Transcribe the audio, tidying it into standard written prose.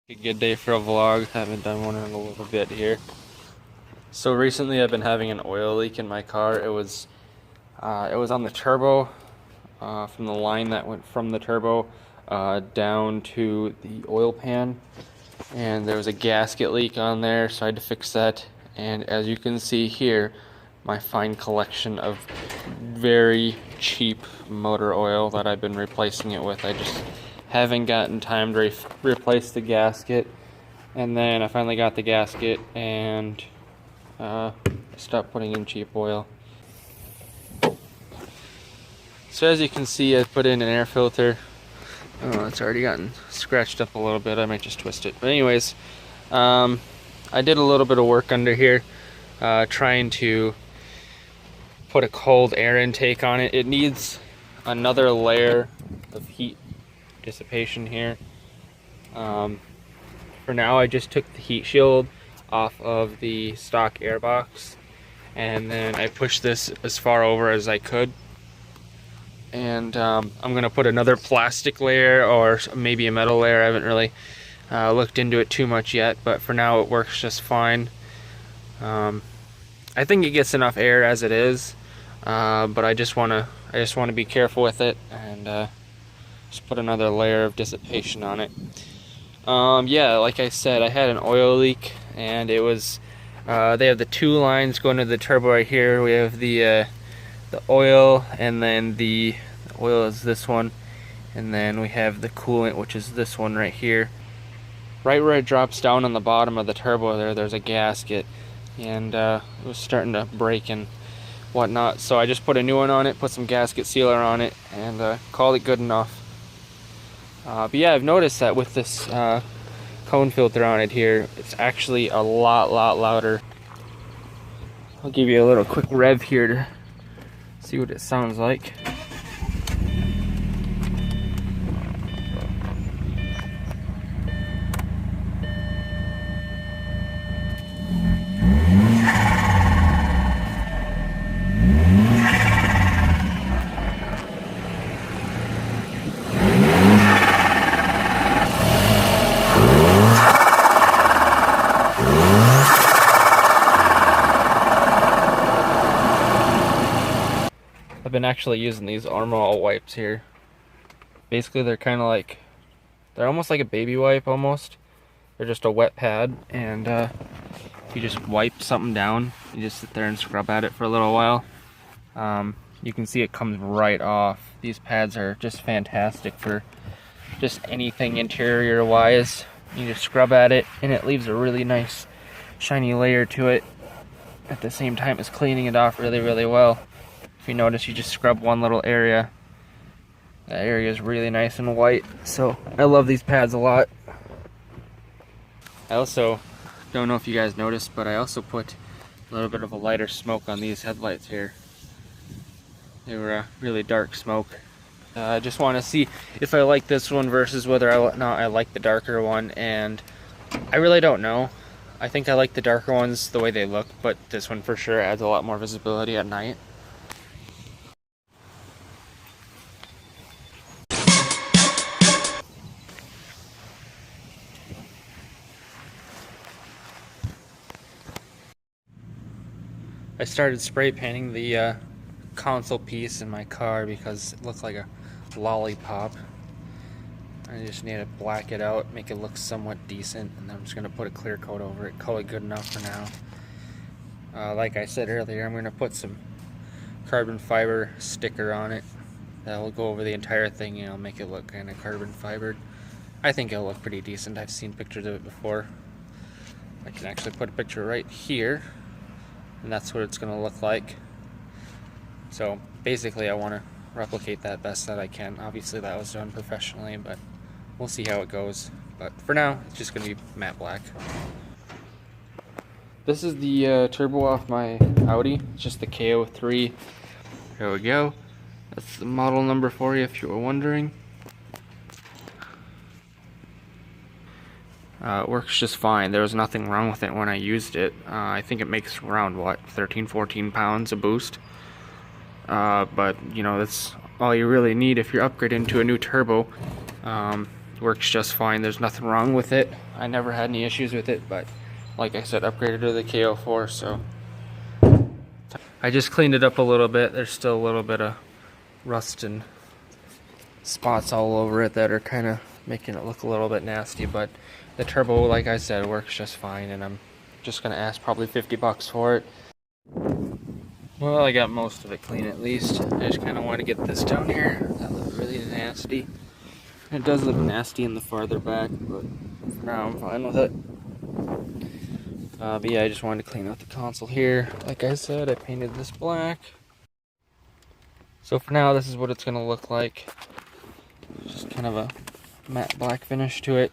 A good day for a vlog. Haven't done one in a little bit here. So recently I've been having an oil leak in my car. It was on the turbo, from the line that went from the turbo down to the oil pan, and there was a gasket leak on there, so I had to fix that. And as you can see here, my fine collection of very cheap motor oil that I've been replacing it with. I just haven't gotten time to replace the gasket, and then I finally got the gasket and stopped putting in cheap oil. So as you can see, I put in an air filter. Oh, it's already gotten scratched up a little bit. I might just twist it. But anyways, I did a little bit of work under here, trying to put a cold air intake on it. It needs another layer of heat dissipation here. For now, I just took the heat shield off of the stock air box, and then I pushed this as far over as I could. And I'm gonna put another plastic layer or maybe a metal layer. I haven't really looked into it too much yet, but for now it works just fine. I think it gets enough air as it is, but I just want to be careful with it and just put another layer of dissipation on it. Yeah, like I said, I had an oil leak, and it was they have the two lines going to the turbo right here. We have the oil, and then the oil is this one, and then we have the coolant, which is this one right here. Right where it drops down on the bottom of the turbo there's a gasket, and it was starting to break and whatnot, so I just put a new one on it, put some gasket sealer on it, and called it good enough. But yeah, I've noticed that with this cone filter on it here, it's actually a lot louder. I'll give you a little quick rev here to see what it sounds like. I've been actually using these Armor All wipes here. Basically, they're kind of like, they're almost like a baby wipe almost. They're just a wet pad, and if you just wipe something down, you just sit there and scrub at it for a little while. You can see it comes right off. These pads are just fantastic for just anything interior wise. You just scrub at it, and it leaves a really nice shiny layer to it at the same time as cleaning it off really well. If you notice, you just scrub one little area. That area is really nice and white, so I love these pads a lot. I also don't know if you guys noticed, but I also put a little bit of a lighter smoke on these headlights here. They were a really dark smoke. I just want to see if I like this one versus whether or not I like the darker one, and I really don't know. I think I like the darker ones the way they look, but this one for sure adds a lot more visibility at night. I started spray painting the console piece in my car because it looked like a lollipop. I just need to black it out, make it look somewhat decent, and then I'm just going to put a clear coat over it. Call it good enough for now. Like I said earlier, I'm going to put some carbon fiber sticker on it. That will go over the entire thing, you know, make it look kind of carbon fibered. I think it'll look pretty decent. I've seen pictures of it before. I can actually put a picture right here, and that's what it's going to look like. So basically I want to replicate that best that I can. Obviously that was done professionally, but we'll see how it goes. But for now, it's just going to be matte black. This is the turbo off my Audi. It's just the KO3. There we go. That's the model number for you if you were wondering. It works just fine. There was nothing wrong with it when I used it. I think it makes around, what, 13-14 pounds a boost. But, you know, that's all you really need if you're upgrading to a new turbo. Works just fine. There's nothing wrong with it. I never had any issues with it, but like I said, upgraded to the KO4, so I just cleaned it up a little bit. There's still a little bit of rust and spots all over it that are kind of making it look a little bit nasty, but the turbo, like I said, works just fine, and I'm just gonna ask probably 50 bucks for it. Well, I got most of it clean at least. I just kind of want to get this down here. That looked really nasty. It does look nasty in the farther back, but for now I'm fine with it. But yeah, I just wanted to clean out the console here. Like I said, I painted this black. So for now, this is what it's going to look like. Just kind of a matte black finish to it.